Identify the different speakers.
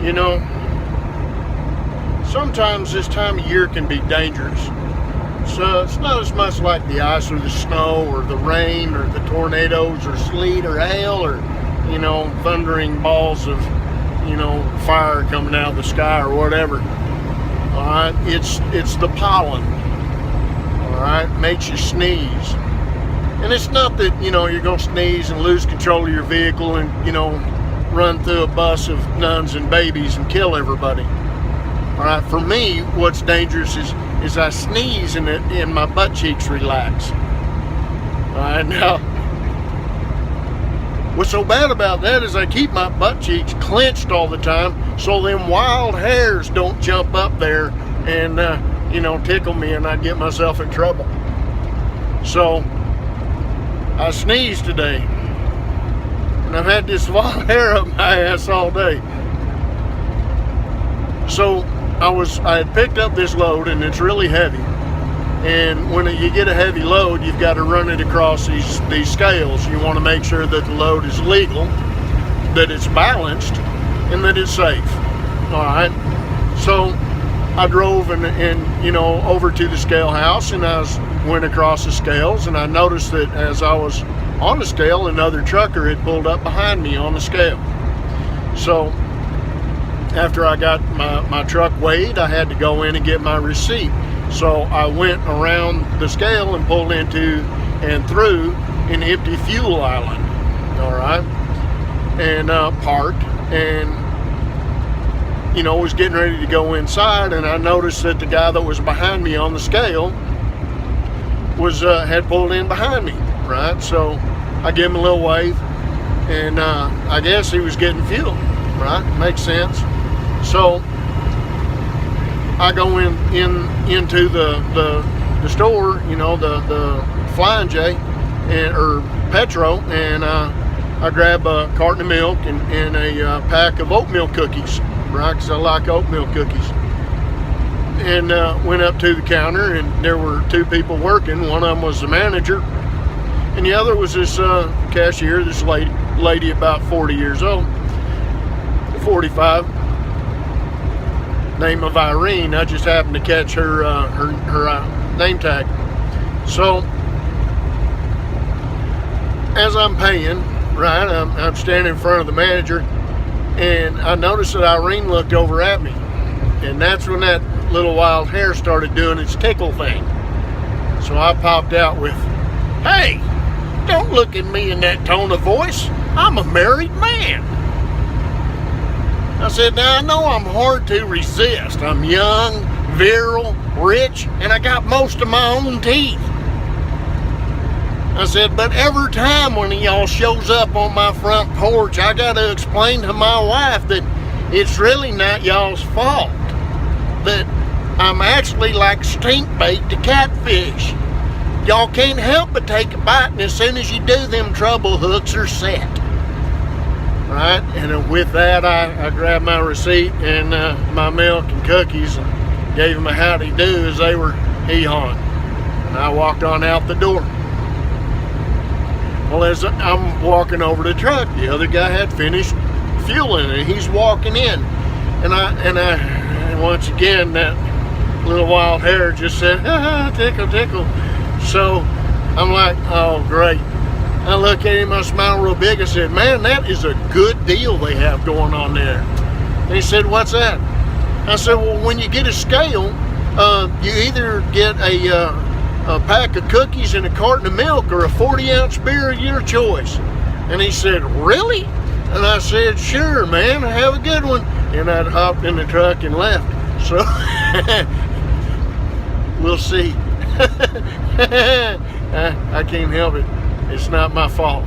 Speaker 1: You know, sometimes this time of year can be dangerous. So it's not as much like the ice or the snow or the rain or the tornadoes or sleet or hail or, thundering balls of, fire coming out of the sky or whatever. All right, it's the pollen. All right, makes you sneeze. And it's not that, you're going to sneeze and lose control of your vehicle and, run through a bus of nuns and babies and kill everybody. All right, for me, what's dangerous is I sneeze and my butt cheeks relax. All right, now, what's so bad about that is I keep my butt cheeks clenched all the time so them wild hairs don't jump up there and, tickle me and I get myself in trouble. So, I sneezed today. And I've had this wild hair up my ass all day. So, I had picked up this load and it's really heavy. And when you get a heavy load, you've got to run it across these scales. You want to make sure that the load is legal, that it's balanced, and that it's safe. All right. So I drove and over to the scale house, and went across the scales, and I noticed that as I was on the scale, another trucker had pulled up behind me on the scale. So after I got my truck weighed, I had to go in and get my receipt. So I went around the scale and pulled into and through an empty fuel island. All right. And parked and, was getting ready to go inside, and I noticed that the guy that was behind me on the scale had pulled in behind me, right? So I give him a little wave, and I guess he was getting fuel, right? Makes sense. So I go into the store, the Flying J or Petro, and I grab a carton of milk and a pack of oatmeal cookies, right? Because I like oatmeal cookies. And went up to the counter, and there were two people working. One of them was the manager, and the other was this cashier, this lady about 40 years old, 45. Name of Irene. I just happened to catch her name tag. So as I'm paying, right, I'm standing in front of the manager, and I noticed that Irene looked over at me, and that's when that little wild hair started doing its tickle thing. So I popped out with, "Hey, don't look at me in that tone of voice. I'm a married man." I said, "Now I know I'm hard to resist. I'm young, virile, rich, and I got most of my own teeth." I said, "But every time one of y'all shows up on my front porch, I got to explain to my wife that it's really not y'all's fault. That I'm actually like stink bait to catfish. Y'all can't help but take a bite, and as soon as you do, them trouble hooks are set." Right, and with that, I grabbed my receipt and my milk and cookies and gave them a howdy do as they were hee-hawing. And I walked on out the door. Well, as I'm walking over the truck, the other guy had finished fueling, and he's walking in. And once again, that little wild hair just said, "Tickle, tickle." So I'm like, oh, great. I look at him, I smile real big. I said, "Man, that is a good deal they have going on there." And he said, "What's that?" I said, "Well, when you get a scale, you either get a pack of cookies and a carton of milk or a 40-ounce beer of your choice." And he said, "Really?" And I said, "Sure, man, have a good one." And I hopped in the truck and left. So, we'll see. I can't help it. It's not my fault.